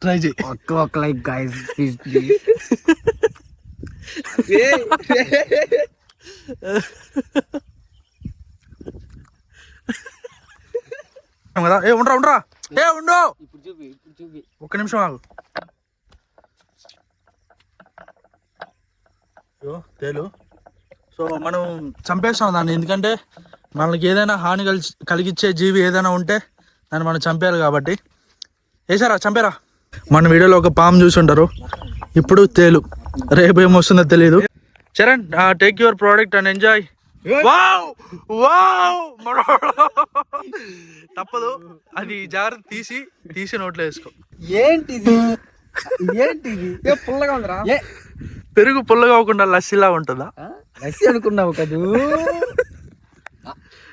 Try చేయి. ఒక్క like guys please. కదా ఏ ఉండరా ఏ ఉండు, ఇప్పుడు చూపి ఒక్క నిమిషం ఆగు. తేలు. సో మనం చంపేస్తాం దాన్ని, ఎందుకంటే మనకి ఏదైనా హాని కలిగించే జీవి ఏదైనా ఉంటే దాన్ని మనం చంపేయాలి కాబట్టి. వేసారా, చంపేరా. మన వీడియోలో ఒక పాము చూసి ఉంటారు, ఇప్పుడు తేలు. రేపు ఏమొస్తుందో తెలియదు. Charan, take your product and enjoy. Wow wow, తప్పదు, అది జాగ్రత్త తీసి నోట్లో వేసుకో. ఏంటిది పుల్లగా ఉందిరా. పెరుగు పుల్లగా అవ్వకుండా లస్సీలా ఉంటుందా? లస్సీ అనుకున్నావు కదూ.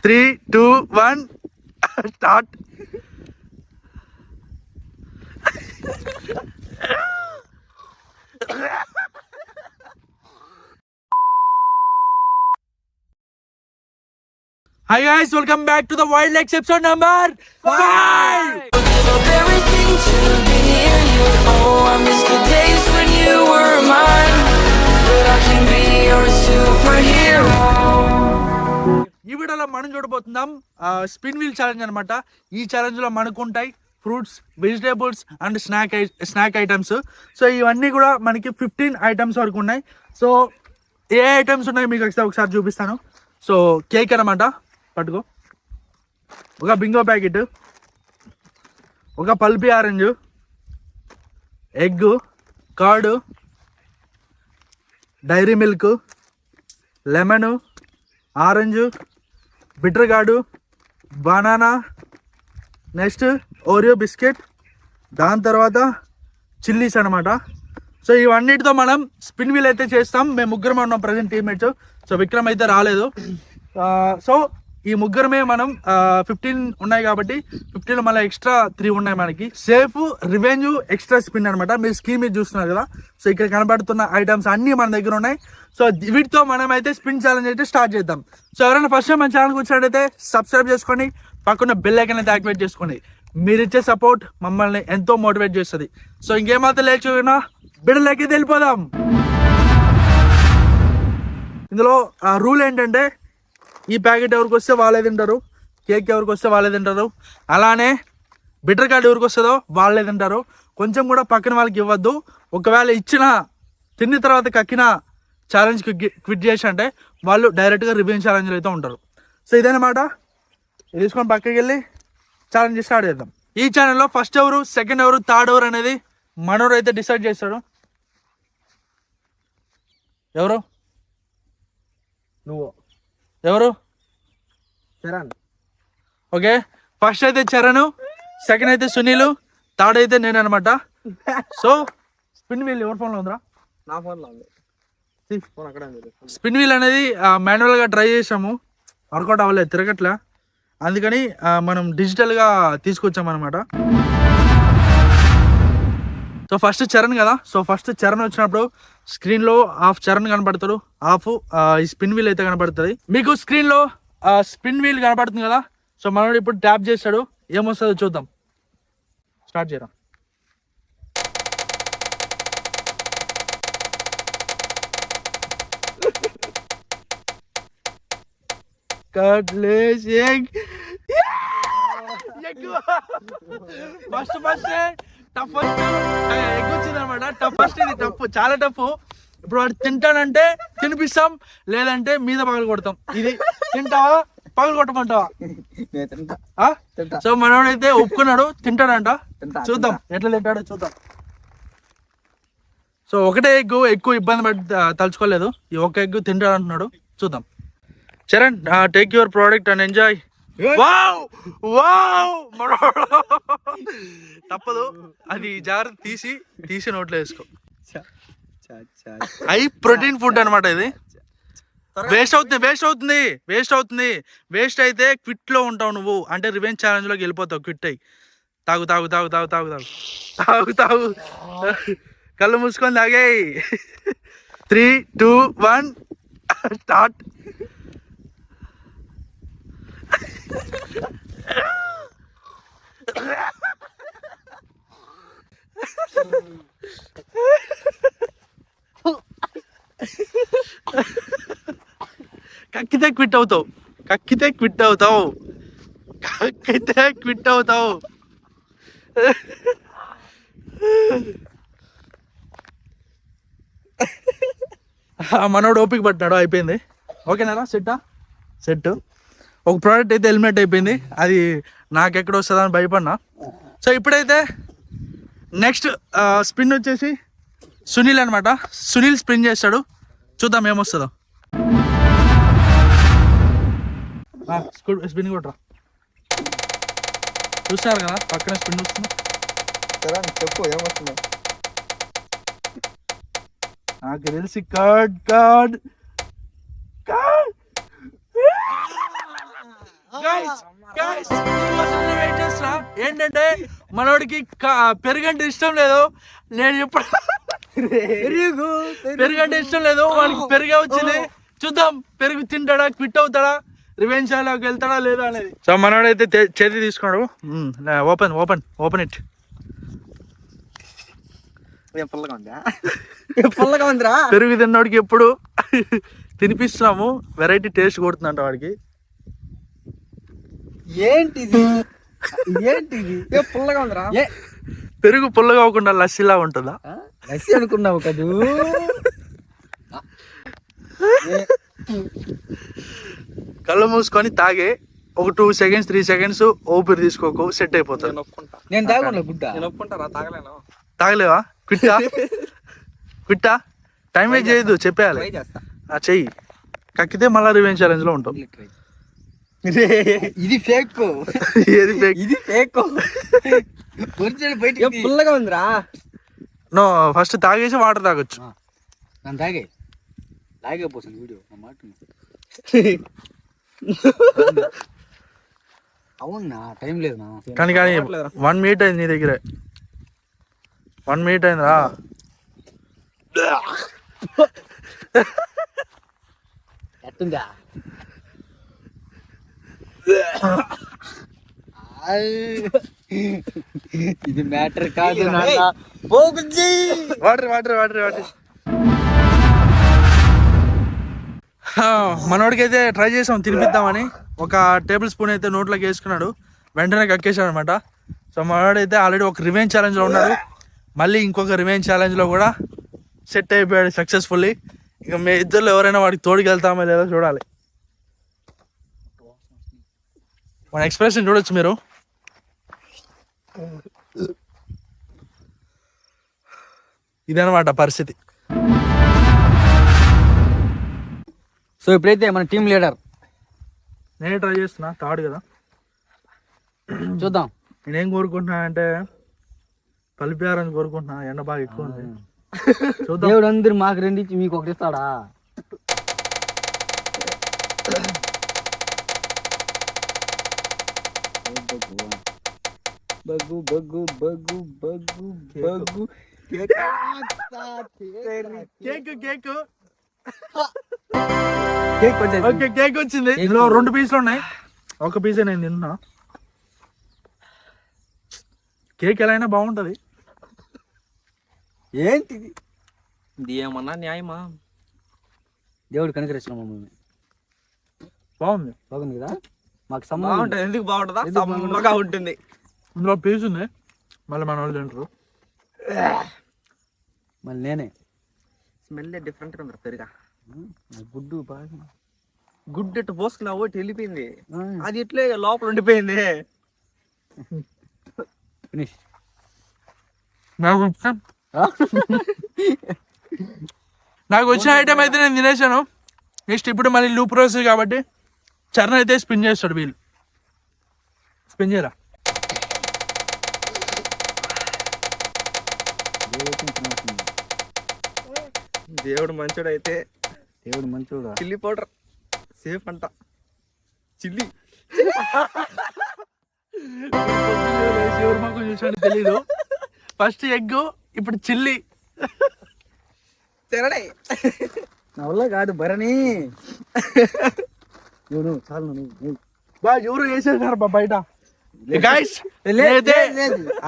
3, 2, 1 start. Hi guys, welcome back to the Wild Legs episode number 5. Everything to be near you. Oh, I miss the days when you were mine. But I can be your superhero. ఈ వీడియోలో మనం చూడబోతున్నాం spin wheel challenge అనమాట. ఈ challenge లో మనకు ఉంటాయి fruits, vegetables and snack items. So ఇవన్నీ కూడా మనకి 15 ఐటమ్స్ వరకు ఉన్నాయి. సో ఏ ఐటమ్స్ ఉన్నాయి మీకు ఒకసారి చూపిస్తాను. సో కేక్ అనమాట, పట్టుకో. ఒక బింగో ప్యాకెట్, ఒక Pulpy orange, egg, curd, Dairy Milk, lemon, orange, bitter gourd, banana, next Oreo biscuit, దాని తర్వాత చిల్లీస్ అనమాట. సో ఇవన్నిటితో మనం స్పిన్ వీల్ అయితే చేస్తాం. మేము ముగ్గురం ఉన్నాం ప్రజెంట్ టీమ్మేట్స్. సో విక్రమ్ అయితే రాలేదు. సో ఈ ముగ్గురమే మనం 15 ఉన్నాయి కాబట్టి 15లో మళ్ళీ ఎక్స్ట్రా 3 ఉన్నాయి మనకి. సేఫ్, రివెంజ్, ఎక్స్ట్రా స్పిన్ అనమాట. మీరు స్క్రీన్ మీద చూస్తున్నారు కదా. సో ఇక్కడ కనబడుతున్న ఐటమ్స్ అన్నీ మన దగ్గర ఉన్నాయి. సో వీటితో మనం అయితే స్పిన్ ఛాలెంజ్ అయితే స్టార్ట్ చేద్దాం. సో ఎవరైనా ఫస్ట్ టైం మన ఛానల్కి వచ్చినట్టయితే సబ్స్క్రైబ్ చేసుకోండి, పక్కన బెల్ ఐకాన్ అయితే యాక్టివేట్ చేసుకోండి. మీరు ఇచ్చే సపోర్ట్ మమ్మల్ని ఎంతో మోటివేట్ చేస్తుంది. సో ఇంకేమాత్రం లేకపోయినా బిడ్డలకి వెళ్ళిపోదాం. ఇందులో రూల్ ఏంటంటే ఈ ప్యాకెట్ ఎవరికి వస్తే వాళ్ళే తింటారు, కేక్ ఎవరికి వస్తే వాళ్ళే తింటారు, అలానే బిటర్ కార్డ్ ఎవరికి వస్తుందో వాళ్ళే తింటారు. కొంచెం కూడా పక్కన వాళ్ళకి ఇవ్వద్దు. ఒకవేళ ఇచ్చినా తిన్న తర్వాత కక్కిన ఛాలెంజ్కి క్విట్ చేసి అంటే వాళ్ళు డైరెక్ట్గా రివెంజ్ ఛాలెంజ్లో అయితే ఉంటారు. సో ఇదన్నమాట. తీసుకొని పక్కకి వెళ్ళి ఛాలెంజ్ స్టార్ట్ చేద్దాం. ఈ ఛానల్లో ఫస్ట్ ఎవరు, సెకండ్ ఎవరు, థర్డ్ ఎవరు అనేది మనోడు అయితే డిసైడ్ చేస్తాడు. ఎవరు? నువ్వు. ఎవరు? చరణ్. ఓకే, ఫస్ట్ అయితే చరణ్, సెకండ్ అయితే సునీల్, థర్డ్ అయితే నేను అనమాట. సో స్పిన్ వీల్ ఎవరి ఫోన్లో ఉందిరా? నా ఫోన్లో ఉంది. ఫోన్ అక్కడ ఉంది. స్పిన్ వీల్ అనేది మాన్యువల్గా ట్రై చేసాము, వర్కౌట్ అవ్వలేదు, తిరగట్లా. అందుకని మనం డిజిటల్గా తీసుకొచ్చామన్నమాట. సో ఫస్ట్ చరణ్ కదా. సో ఫస్ట్ చరణ్ వచ్చినప్పుడు స్క్రీన్లో హాఫ్ చరణ్ కనబడతాడు, హాఫ్ ఈ స్పిన్ వీల్ అయితే కనబడుతుంది. మీకు స్క్రీన్లో స్పిన్ వీల్ కనబడుతుంది కదా. సో మనోడు ఇప్పుడు ట్యాప్ చేస్తాడు, ఏమొస్తుందో చూద్దాం. స్టార్ట్ చేయరా. కట్లెస్ ఎగ్. ఫస్ట్ టఫ్ ఎగ్ వచ్చింది అనమాట. టఫస్ట్ ఇది టఫ్, చాలా టఫ్. ఇప్పుడు వాడు తింటానంటే తినిపిస్తాం, లేదంటే మీద పగలు కొడతాం. ఇది తింటావా, పగలు కొట్టమంటావా? సో మనోడైతే ఒప్పుకున్నాడు, తింటాడంట. చూద్దాం ఎట్లా తింటాడో చూద్దాం. సో ఒకటే ఎగ్, ఎక్కువ ఇబ్బంది పడి తలుచుకోలేదు. ఈ ఒక ఎగ్ తింటాడు అంటున్నాడు, చూద్దాం. Charan, take your product and enjoy. Wow wow, తప్పదు, అది జాగ్రత్త తీసి నోట్లో వేసుకో. హై ప్రోటీన్ ఫుడ్ అనమాట. ఇది వేస్ట్ అవుతుంది. వేస్ట్ అయితే క్విట్ లో ఉంటావు నువ్వు, అంటే రివెంజ్ ఛాలెంజ్ లోకి వెళ్ళిపోతావు. క్విట్ అయ్యి తాగు. కళ్ళు మూసుకొని తాగాయి. 3, 2, 1 స్టార్ట్. కక్కితే క్విట్ అవుతావు, కక్కితే క్విట్ అవుతావు, కక్కితే క్విట్ అవుతావు. మనోడు ఓపిక పట్టినాడు, అయిపోయింది. ఓకేనా సెట్టా? సెట్. ఒక ప్రోడక్ట్ అయితే హెల్మెట్ అయిపోయింది, అది నాకెక్కడ వస్తుందా అని భయపడినా. సో ఇప్పుడైతే నెక్స్ట్ స్పిన్ వచ్చేసి సునీల్ అనమాట. సునీల్ స్పిన్ చేస్తాడు, చూద్దాం ఏమొస్తుందో. స్పిన్ కొట్టరా. చూస్తున్నారు కదా పక్కన స్పిన్ వస్తుంది. సరే చెప్పు ఏమొస్తుందో. నాకు తెలిసి కార్డ్ కార్డ్ కార్డ్. ఏంటంటే మనోడికి పెరుగంటే ఇష్టం లేదు. నేను ఎప్పుడు పెరుగంటే ఇష్టం లేదు, వాడికి పెరుగే వచ్చింది. చూద్దాం పెరుగు తింటాడా, క్విట్ అవుతాడా, రివెంజ్ లోకి వెళ్తాడా లేదా అనేది. సో మనోడైతే చేతి తీసుకున్నాడు. Open open open it. పుల్లగా ఉందిరా. పెరుగు తిన్నోడికి ఎప్పుడు తినిపిస్తున్నాము, వెరైటీ టేస్ట్ కొడుతుందంట వాడికి. ఏంటిది ఏంటిది పుల్లగా ఉందిరా. పెరుగు పుల్లగా అవ్వకుండా లస్సీలా ఉంటుందా? లస్సీ అనుకున్నావు కదూ. కళ్ళు మూసుకొని తాగే ఒక 2 seconds 3 seconds ఊపిరి తీసుకోకు, సెట్ అయిపోతుంది. నేను తాగను గుడ్డ. నేను ఒప్పుకుంటారా? తాగలేను. తాగలేవా? క్విట్టా? క్విట్టా? టైం వేస్ట్ చేయదు, చెప్పేయాలి. చెయ్యి, కక్కితే మళ్ళీ రివెంజ్ ఛాలెంజ్ లో ఉంటాం. ఇది ఫేక్. ఏది ఫేక్? ఇది ఫేక్. బయట పుల్లగా ఉందిరా. నో, ఫస్ట్ తాగేసి వాటర్ తాగొచ్చు. నన్ను తాగే తాగేపోతుంది వీడియో మాట. అవునా? టైం లేదు కానీ 1 minute అయింది నీ దగ్గరే. 1 minute అయిందిరా. ఎట్టుందా? ఇది మ్యాటర్ కాదు. Water water water water. మనోడికి అయితే ట్రై చేసాం తినిపిద్దామని. ఒక టేబుల్ స్పూన్ అయితే నోట్లోకి వేసుకున్నాడు, వెంటనే కక్కేసాడు అనమాట. సో మనోడైతే ఆల్రెడీ ఒక రివెంజ్ ఛాలెంజ్లో ఉన్నాడు, మళ్ళీ ఇంకొక రివెంజ్ ఛాలెంజ్లో కూడా సెట్ అయిపోయాడు సక్సెస్ఫుల్లీ. ఇక మీ ఇద్దరు ఎవరైనా వాడికి తోడుకి వెళ్తామో లేదో చూడాలి. మన ఎక్స్ప్రెషన్ చూడొచ్చు మీరు. ఇదనమాట పరిస్థితి. సో ఇప్పుడైతే మన టీం లీడర్ నేనే ట్రై చేస్తున్నా, థర్డ్ కదా. చూద్దాం. నేనేం కోరుకుంటున్నా అంటే పలిపారని కోరుకుంటున్నా, ఎండ బాగా ఎక్కువ ఉంది. చూద్దాం. దేవుడు అందరు మాకు రెండించి మీకు ఒకటి ఇస్తాడా? Bug bug bug bug bug. Cake cake okay, cake వచ్చింది. ఇందులో 2 పీసులు ఉన్నాయి, ఒక పీసే నేను తిన్నా. కేక్ ఎలా అయినా బాగుంటది. ఏంటిది? ఇది ఏమన్నా న్యాయమా? దేవుడు కనికరించిన మమ్మల్ని. బాగుంది. బాగుంది కదా? మాకు బాగుంటుంది. ఎందుకు బాగుంటుందా? సమ్మగా ఉంటుంది. ఇందులో పీస్ ఉంది, మళ్ళీ మన వాళ్ళు తింటారు. మళ్ళీ నేనే స్మెల్ డిఫరెంట్గా ఉంది పెరుగా. గుడ్డు బాగా గుడ్డు ఎట్టు పోసుకున్నావు, ఒకటి వెళ్ళిపోయింది. అది ఎట్లే లోపల ఉండిపోయింది. ఫినిష్. నాకు వచ్చిన ఐటమ్ అయితే నేను తినేసాను. నెక్స్ట్ ఇప్పుడు మళ్ళీ లూప్ రోస్ కాబట్టి చరణ్ అయితే స్పిన్ చేస్తాడు. వీళ్ళు స్పిన్ చేయరా. దేవుడు మంచోడు అయితే. దేవుడు మంచోడు. చిల్లీ పౌడర్ సేఫ్ అంట. చిల్లీ మాకు చూసాను తెలీదు. ఫస్ట్ ఎగ్, ఇప్పుడు చిల్లీ. తెరడే నా వల్ల కాదు భరణి. నువ్వు చాలు నువ్వు బా ఎవరు వేసేసారు బా బయట. గాయస్ నేనైతే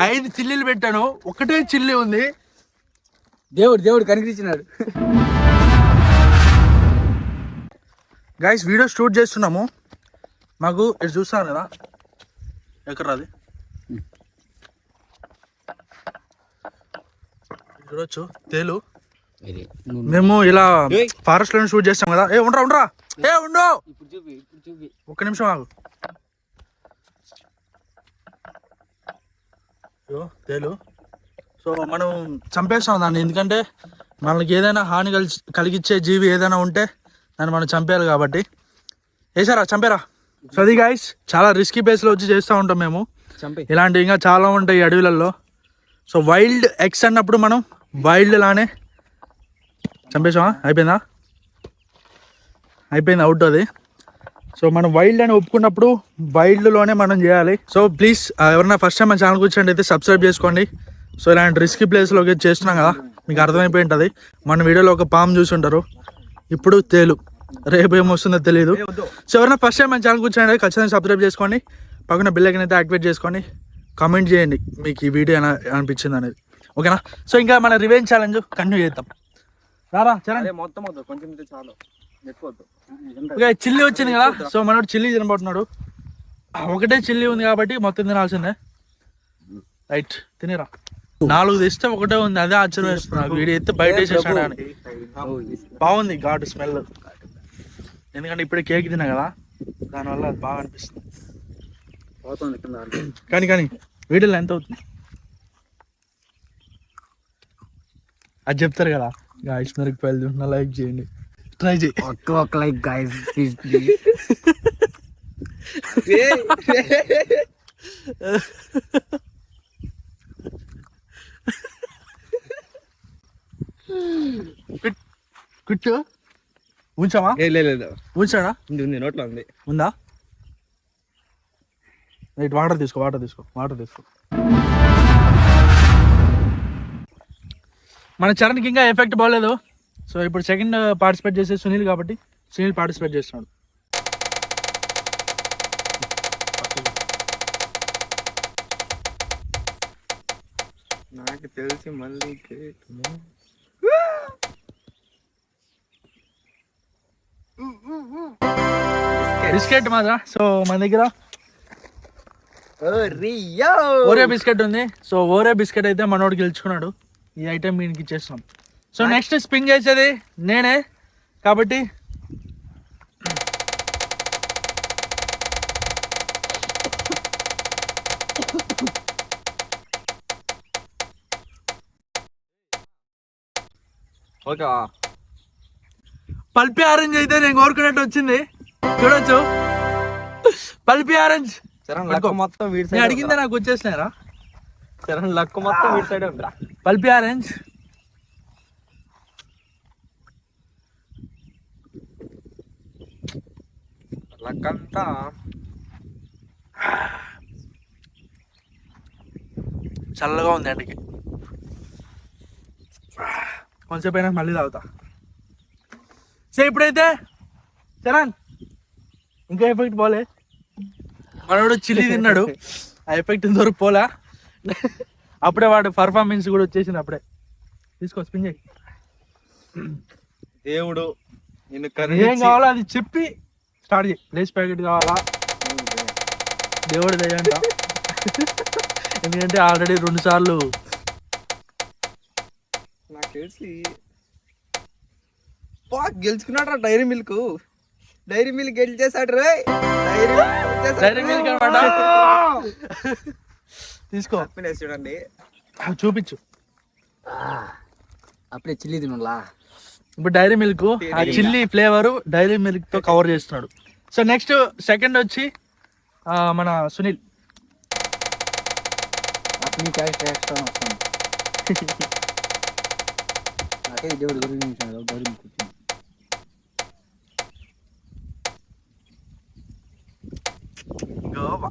5 చిల్లీలు పెట్టాను, ఒకటే చిల్లీ ఉంది. దేవుడు కనిపించినాడు. గాయస్ వీడియో షూట్ చేస్తున్నాము, మాకు ఇటు చూస్తాను కదా ఎక్కడ అది చూడొచ్చు తేలు. మేము ఇలా ఫారెస్ట్ లో షూట్ చేస్తాం కదా. ఉండరా ఉండు ఒక్క నిమిషం ఆగు. తేలు. సో మనం చంపేస్తాం దాన్ని, ఎందుకంటే మనకి ఏదైనా హాని కలిగించే జీవి ఏదైనా ఉంటే దాన్ని మనం చంపేయాలి కాబట్టి. చంపేరా. సో అది గాయస్ చాలా రిస్కీ ప్లేస్లో వచ్చి చేస్తూ ఉంటాం మేము. ఇలాంటివి ఇంకా చాలా ఉంటాయి అడవులలో. సో వైల్డ్ ఎక్స్ అన్నప్పుడు మనం వైల్డ్ లానే చంపేసామా? అయిపోయింది అవుట్ అది. సో మనం వైల్డ్ అని ఒప్పుకున్నప్పుడు వైల్డ్లోనే మనం చేయాలి. సో ప్లీజ్ ఎవరైనా ఫస్ట్ టైం మన ఛానల్కి వచ్చి అయితే సబ్స్క్రైబ్ చేసుకోండి. సో ఇలాంటి రిస్కీ ప్లేస్లోకి చేస్తున్నాం కదా, మీకు అర్థమైపోయి ఉంటుంది. మన వీడియోలో ఒక పాము చూసి ఉంటారు, ఇప్పుడు తేలు, రేపు ఏమొస్తుందో తెలియదు. సో ఎవరైనా ఫస్ట్ టైం మన ఛానల్కి వచ్చి ఖచ్చితంగా సబ్స్క్రైబ్ చేసుకోండి, పక్కన బెల్ ఐకాన్ అయితే యాక్టివేట్ చేసుకోండి, కామెంట్ చేయండి మీకు ఈ వీడియో అనిపించింది అనేది. ఓకేనా? సో ఇంకా మన రివెంజ్ ఛాలెంజ్ కంటిన్యూ చేద్దాం. రారా చరణ్. మొత్తం కొంచెం చాలు, ఓకే చిల్లీ వచ్చింది కదా, సో మనోడు చిల్లీ తినబోతున్నాడు. ఒకటే చిల్లీ ఉంది కాబట్టి మొత్తం తినాల్సిందే. రైట్ తినేరా. 4 తెస్తే ఒకటే ఉంది, అదే ఆశ్చర్యం వేస్తున్నా. వీడి అయితే బయట వేసేసాడు అని. బాగుంది ఘాటు స్మెల్, ఎందుకంటే ఇప్పుడే కేక్ తిన్నా కదా, దానివల్ల అది బాగా అనిపిస్తుంది. కానీ వీడియోలో ఎంత అవుతుంది అది చెప్తారు కదా. గాయస్ మిరపకాయలు తింటున్నా, లైక్ చేయండి, ట్రై చేయి. ఒక్క లైక్ గాయస్ ప్లీజ్. కూర్చో. ఉంచామా? లేదు ఉంచాడా? ఉంది నోట్లో ఉంది. ఉందా? రైట్ వాటర్ తీసుకో. మన చరణ్కి ఇంకా ఎఫెక్ట్ బాగలేదు. సో ఇప్పుడు సెకండ్ పార్టిసిపేట్ చేసే సునీల్ కాబట్టి సునీల్ పార్టిసిపేట్ చేస్తున్నాడు. నాకు తెలిసి మళ్ళీ బిస్కెట్ మాదా. సో మన దగ్గర ఓరియో బిస్కెట్ ఉంది. సో ఓరియో బిస్కెట్ అయితే మనోడు గెలుచుకున్నాడు. ఈ ఐటెం వీనికి ఇచ్చేస్తున్నాం. సో నెక్స్ట్ స్పిన్ చేసేది నేనే కాబట్టి ఓకే. పల్పీ ఆరెంజ్ అయితే నేను కోరుకున్నట్టు వచ్చింది, చూడొచ్చు. పల్పీ ఆరెంజ్ మొత్తం వీడి నేను అడిగిందే నాకు వచ్చేసినారా. చరణ్ లక్ మొత్తం వీడి సైడ్ ఉందిరా. పల్పీ ఆరెంజ్ లక్ అంతా చల్లగా ఉంది ఎండకి. కొంచెంసేపు అయినా మళ్ళీ తాగుతా. సో ఇప్పుడైతే చరణ్ ఇంకా ఎఫెక్ట్ పోలే, మనోడు చిల్లి తిన్నాడు, ఆ ఎఫెక్ట్ ఇంతవరకు పోలా. అప్పుడే వాడు పర్ఫార్మెన్స్ కూడా వచ్చేసింది. అప్పుడే తీసుకో స్పిన్ చేయి. దేవుడు నిన్ను ఏం కావాలో అది చెప్పి స్టార్ట్ చేయి. లేస్ ప్యాకెట్ కావాలా? దేవుడు దయంట. ఎందుకంటే ఆల్రెడీ 2 సార్లు నాకు తెలిసి గెలుచుకున్నాడు. డైరీ మిల్క్ గెలిచేసాడు రే. డైరీ మిల్క్ అన్నమాట. తీసుకో చూడండి, చూపించు. అప్పుడే చిల్లీ తినలా. ఇప్పుడు డైరీ మిల్క్ ఆ చిల్లీ ఫ్లేవర్ డైరీ మిల్క్ తో కవర్ చేస్తున్నాడు. సో నెక్స్ట్ సెకండ్ వచ్చి మన సునీల్. నాకే దేవుడు గురించి గోవా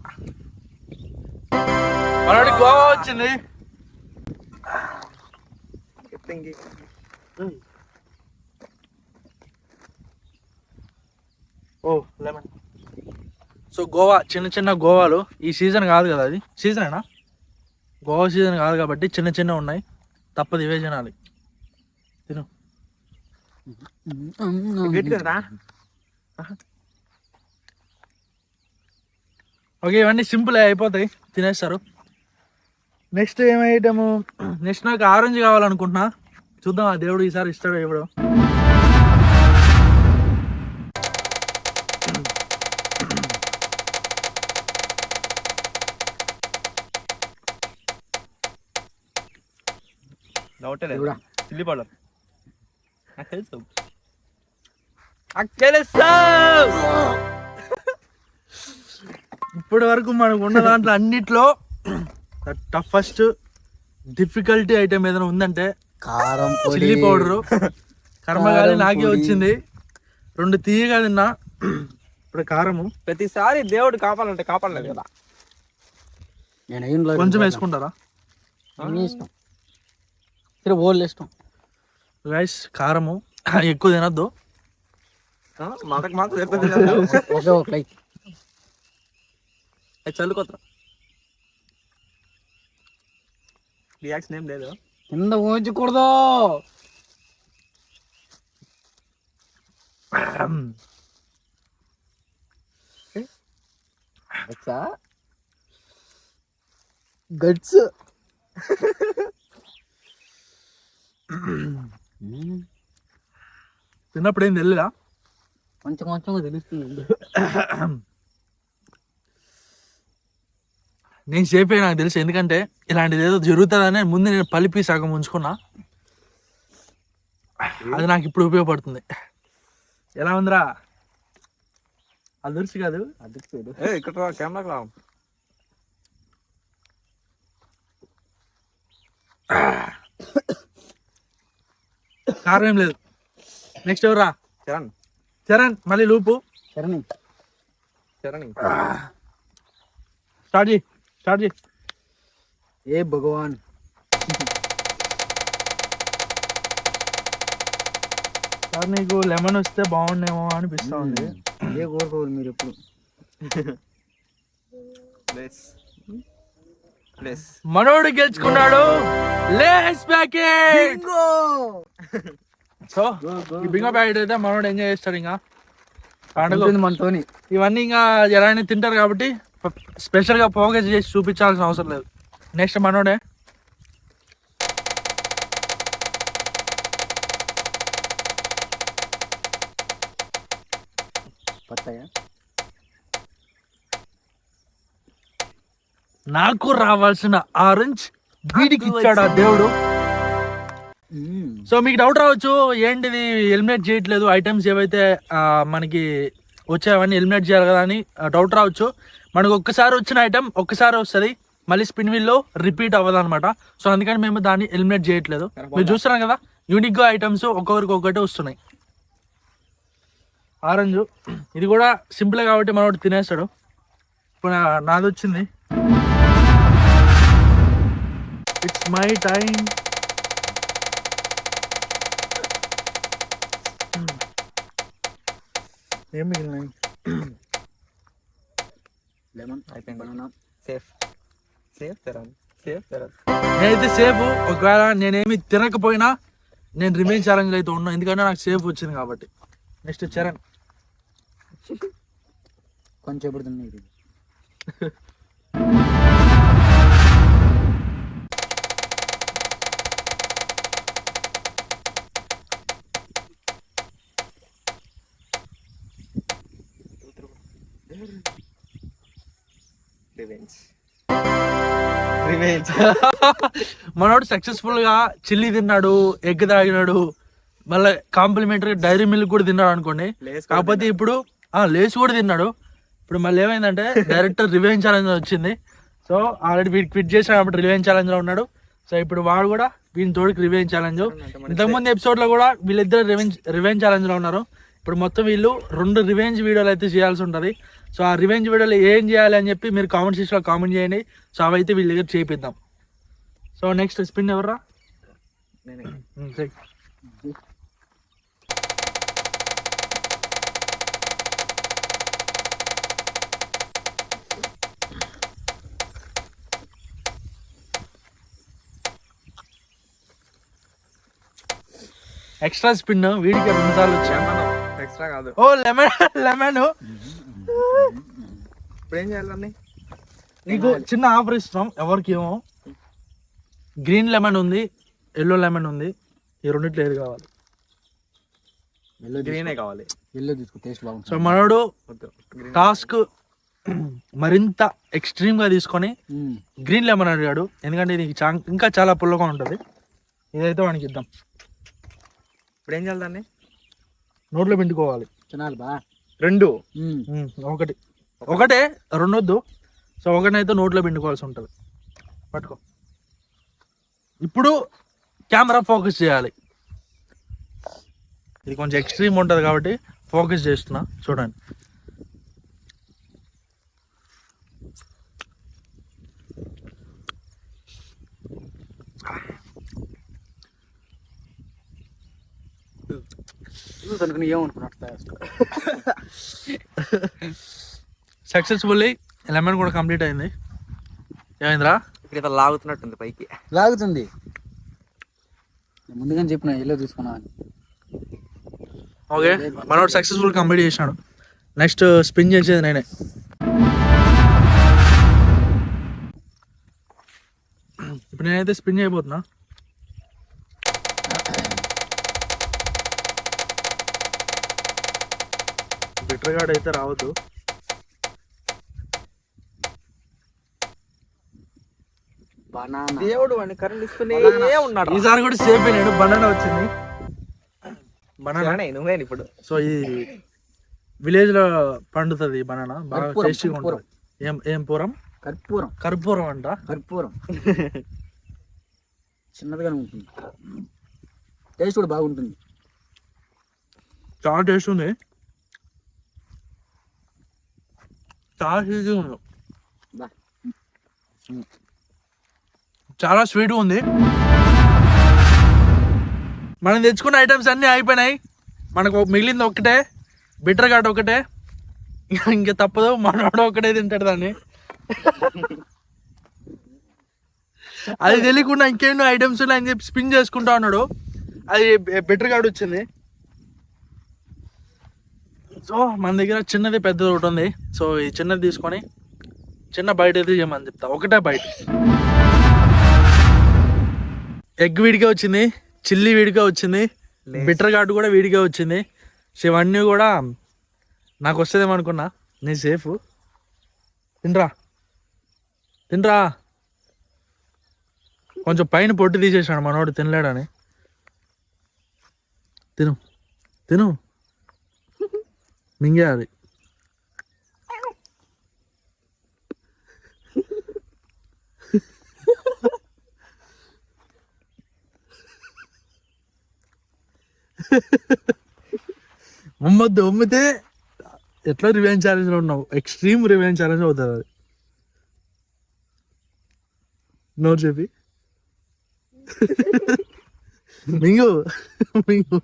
మనోడి గోవా వచ్చింది. ఓ లెమన్. సో సో గోవా చిన్న చిన్న గోవాలు ఈ సీజన్ కాదు కదా, అది సీజనేనా? గోవా సీజన్ కాదు కాబట్టి చిన్న చిన్న ఉన్నాయి, తప్పదు ఇవే తినాలి. తిను. ఓకే, ఇవన్నీ సింపుల్ అయిపోతాయి, తినేస్తారు. నెక్స్ట్ ఏం ఐటము? నెక్స్ట్ నాకు ఆరెంజ్ కావాలనుకుంటున్నా, చూద్దాం ఆ దేవుడు ఈసారి ఇస్తాడో ఎవడో. డౌటే లేదు. చిల్లీ పౌడర్ నాకు తెలుసు, నాకు తెలుసు. ఇప్పటి వరకు మనకు ఉన్న దాంట్లో అన్నిట్లో టఫెస్ట్ డిఫికల్టీ ఐటమ్ ఏదైనా ఉందంటే కారం చిల్లీ పౌడరు. కర్మగాలి నాకే వచ్చింది, 2 తీయగా తిన్నా. ఇప్పుడు కారము ప్రతిసారి దేవుడు కాపాడాలంటే కాపాడలేదు కదా. నేను కొంచెం వేసుకుంటారా ఇష్టం, సరే ఓళ్ళు ఇష్టం. గైస్ కారము ఎక్కువ తినద్దు. మనకు మాత్రం ఒకే ఒక లైక్ చల్లుకోతరా, రియాక్షన్ ఏం లేదు. కింద ఊహించకూడదు. గట్స్ తిన్నప్పుడు ఏం తెలియదా? కొంచెం కొంచెం తెలుస్తుంది. నేను సేఫ్ నాకు తెలుసు, ఎందుకంటే ఇలాంటిది ఏదో జరుగుతుందని ముందు నేను పలిపి సగం ఉంచుకున్నా, అది నాకు ఇప్పుడు ఉపయోగపడుతుంది. ఎలా ఉందిరా? అదృష్టి కాదు, అదృష్టి. ఇక్కడ కెమెరాకి రా. కారం ఏం లేదు. నెక్స్ట్ ఎవరా? చరణ్. చరణ్ మళ్ళీ లూపు. చరణి స్టార్ట్ చేయి. ఏ భగవాన్, సార్ నీకు లెమన్ వస్తే బాగుండేమో అనిపిస్తా ఉంది. ఏ కోరుకోవాలి మీరు ఎప్పుడు. మనోడు గెలుచుకున్నాడు లేస్ ప్యాకెట్. సో ఈ బింగో ప్యాకెట్ అయితే మనోడు ఎంజాయ్ చేస్తాడు. ఇంకా పండుగ మనతోని ఇవన్నీ ఇంకా ఎలానే తింటారు కాబట్టి స్పెషల్గా ఫోకస్ చేసి చూపించాల్సిన అవసరం లేదు. నెక్స్ట్ మనోడే. నాకు రావాల్సిన ఆరెంజ్ వీడికి ఇచ్చాడు ఆ దేవుడు. సో మీకు డౌట్ రావచ్చు, ఏంటిది ఎలిమినేట్ చేయట్లేదు, ఐటమ్స్ ఏవైతే మనకి వచ్చాయవన్నీ ఎలిమినేట్ చేయాలి కదా అని డౌట్ రావచ్చు. మనకు ఒక్కసారి వచ్చిన ఐటమ్ ఒక్కసారి వస్తుంది, మళ్ళీ స్పిన్ వీల్లో రిపీట్ అవ్వదు అనమాట. సో అందుకని మేము దాన్ని ఎలిమినేట్ చేయట్లేదు. మీరు చూస్తున్నాం కదా, యూనిక్గా ఐటమ్స్ ఒక్కొక్కరికి ఒక్కటే వస్తున్నాయి. ఆరెంజ్ ఇది కూడా సింపుల్ కాబట్టి మనోడు తినేస్తాడు. ఇప్పుడు నాది వచ్చింది, ఇట్స్ మై టైం. ఏం మిగిలినాయి? లెమన్ అయిపోయింది. నేనైతే సేఫ్. ఒకవేళ నేనేమి తినకపోయినా నేను రిమైన్ ఛాలెంజ్ అయితే ఉన్నా, ఎందుకంటే నాకు సేఫ్ వచ్చింది కాబట్టి. నెక్స్ట్ చరణ్. కొంచెం ఎప్పుడు తిన్నాయి. మనోడు సక్సెస్ఫుల్ గా చిల్లీ తిన్నాడు, ఎగ్ తాగినాడు, మళ్ళీ కాంప్లిమెంటరీ డైరీ మిల్క్ కూడా తిన్నాడు అనుకోండి. కాకపోతే ఇప్పుడు లేస్ కూడా తిన్నాడు. ఇప్పుడు మళ్ళీ ఏమైందంటే డైరెక్ట్ రివెంజ్ ఛాలెంజ్ వచ్చింది. సో ఆల్రెడీ వీడు క్విట్ చేశాడు కాబట్టి రివెంజ్ ఛాలెంజ్ లో ఉన్నాడు. సో ఇప్పుడు వాడు కూడా వీని తోడికి రివెంజ్ ఛాలెంజ్. ఇంతకుముందు ఎపిసోడ్ లో కూడా వీళ్ళిద్దరు రివెంజ్ ఛాలెంజ్ లో ఉన్నారు. ఇప్పుడు మొత్తం వీళ్ళు 2 రివెంజ్ వీడియోలు అయితే చేయాల్సి ఉంటుంది. సో ఆ రివెంజ్ వీడియోలో ఏం చేయాలి అని చెప్పి మీరు కామెంట్ సెక్షన్లో కామెంట్ చేయండి. సో అవైతే వీళ్ళ దగ్గర చేపిద్దాం. సో నెక్స్ట్ స్పిన్ ఎవర్రా? ఎక్స్ట్రా స్పిన్ వీడికి 2 సార్లు వచ్చాయి. ఎక్స్ట్రా కాదు. ఓ లెమన్ ఇప్పుడు ఏం చేయాలని? నీకు చిన్న ఆఫర్ ఇస్తున్నాం. ఎవరికి ఏమో గ్రీన్ లెమన్ ఉంది, ఎల్లో లెమన్ ఉంది. ఈ రెండిట్లో ఏది కావాలి? గ్రీనే కావాలి. ఎల్లో తీసుకో, టేస్ట్ బాగుంటుంది. సో మనోడు టాస్క్ మరింత ఎక్స్ట్రీమ్ గా తీసుకొని గ్రీన్ లెమన్ అడిగాడు. ఎందుకంటే ఇది ఇంకా చాలా పుల్లగా ఉంటుంది. ఇదైతే వానికి ఇద్దాం. ఇప్పుడు ఏం చేయాలి దాన్ని? నోట్లో పిండుకోవాలి. తినాలి బా. 2 ఒకటే 2 వద్దు. సో ఒకటైతే నోట్లో పిండుకోవాల్సి ఉంటుంది. పట్టుకో. ఇప్పుడు కెమెరా ఫోకస్ చేయాలి. ఇది కొంచెం ఎక్స్ట్రీమ్ ఉంటుంది కాబట్టి ఫోకస్ చేస్తున్నా, చూడండి. సక్సెస్ఫుల్లీ లెమన్ కూడా కంప్లీట్ అయింది. ఏమైందిరా? ఇక్కడ లాగుతున్నట్టుంది పైకి. లాగుతుంది. ముందుగానే చెప్పిన ఎల్లో తీసుకున్నా అని. ఓకే, మనోడు సక్సెస్ఫుల్ కంప్లీట్ చేసినాడు. నెక్స్ట్ స్పిన్ చేసేది నేనే. ఇప్పుడు నేనైతే స్పిన్ చేయబోతున్నా. బిటర్ గార్డ్ అయితే రావద్దు. బనానా. దేవుడు వాడిని కరెంట్ ఇస్తూనే ఉన్నాడు. ఈసారి కూడా సేఫ్ అయినాడు. బనానా వచ్చింది. బనానా నువ్వే ఇప్పుడు. సో ఇది విలేజ్ లో పండుతుంది బనానా, బాగా టేస్టీగా ఉంటుంది. ఏం పూరం? కర్పూరం. కర్పూరం అంట. కర్పూరం చిన్నదిగానే ఉంటుంది. టేస్ట్ కూడా బాగుంటుంది. చాలా టేస్ట్ ఉంది. చాలా స్వీట్గా ఉంది. బా. చాలా స్వీట్గా ఉంది. మనం తెచ్చుకున్న ఐటమ్స్ అన్నీ అయిపోయినాయి. మనకు మిగిలింది ఒక్కటే, బిటర్ గార్డ్ ఒకటే. ఇంకా తప్పదు, మనోడు ఒకటే తింటాడు దాన్ని. అది తెలియకుండా ఇంకేమో ఐటమ్స్ ఉన్నాయని చెప్పి స్పిన్ చేసుకుంటా ఉన్నాడు. అది బిటర్ గార్డ్ వచ్చింది. సో మన దగ్గర చిన్నది పెద్దది ఒకటి ఉంది. సో ఈ చిన్నది తీసుకొని చిన్న బయట అయితే చేయమని చెప్తా. ఒకటే బయట. ఎగ్ వీడిగా వచ్చింది, చిల్లీ వీడిగా వచ్చింది, బిటర్ గార్డ్ కూడా వీడిగా వచ్చింది. సో ఇవన్నీ కూడా నాకు వస్తుందేమో అనుకున్నా. నేను సేఫ్. తినరా తినరా. కొంచెం పైన పొట్టు తీసేసాడు మనోడు, తినలేడని. తిను తిను, మింగే అది. ఉమ్మొద్దు, ఉమ్మితే ఎట్లా రివెంజ్ ఛాలెంజ్లో ఉన్నావు. ఎక్స్ట్రీమ్ రివెంజ్ ఛాలెంజ్ అవుతుంది అది. నోరు చెప్పి మింగు మింగు.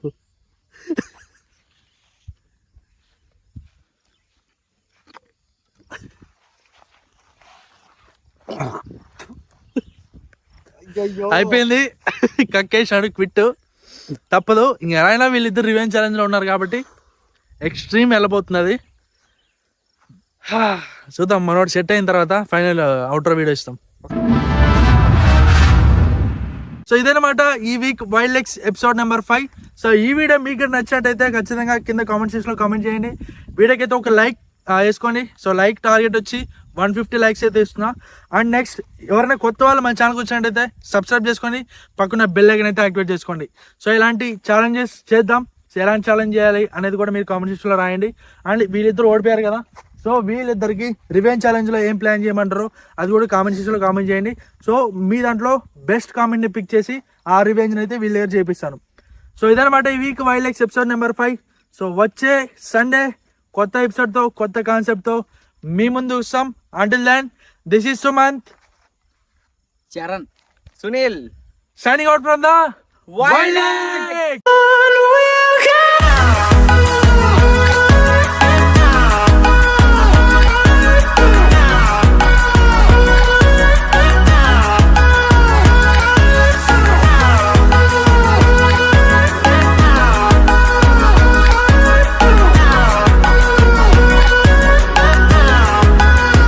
అయిపోయింది. కక్కేసాడు, క్విట్. తప్పదు, ఇంక ఎలా అయినా వీళ్ళిద్దరు రివెంజ్ ఛాలెంజ్లో ఉన్నారు కాబట్టి ఎక్స్ట్రీమ్ వెళ్ళబోతున్నది. చూద్దాం, మనోడు సెట్ అయిన తర్వాత ఫైనల్ అవుటర్ వీడియో ఇస్తాం. సో ఇదనమాట ఈ week wild legs episode number 5. So ఈ వీడియో మీకు నచ్చినట్టయితే ఖచ్చితంగా కింద కామెంట్ సెక్షన్లో కామెంట్ చేయండి. వీడియోకి అయితే ఒక లైక్ వేసుకోండి. సో లైక్ టార్గెట్ వచ్చి 150 లైక్స్ అయితే ఇస్తున్నా. అండ్ నెక్స్ట్ ఎవరైనా కొత్త వాళ్ళు మన ఛానల్కి వచ్చినట్టయితే సబ్స్క్రైబ్ చేసుకొని పక్కన బెల్ ఐకాన్ అయితే యాక్టివేట్ చేసుకోండి. సో ఇలాంటి ఛాలెంజెస్ చేద్దాం. సో ఎలాంటి ఛాలెంజ్ చేయాలి అనేది కూడా మీరు కామెంట్ సెక్షన్లో రాయండి. అండ్ వీళ్ళిద్దరు ఓడిపోయారు కదా, సో వీళ్ళిద్దరికి రివెంజ్ ఛాలెంజ్లో ఏం ప్లాన్ చేయమంటారో అది కూడా కామెంట్ సెక్షన్లో కామెంట్ చేయండి. సో మీ దాంట్లో బెస్ట్ కామెంట్ని పిక్ చేసి ఆ రివెంజ్ని అయితే వీళ్ళ దగ్గర చేపిస్తాను. సో ఇదనమాట ఈ week wild legs episode number 5. So వచ్చే సండే కొత్త ఎపిసోడ్తో కొత్త కాన్సెప్ట్తో మీ ముందు వస్తాం. Until then, this is Sumanth, Charan, Sunil signing out from the Wild Legs.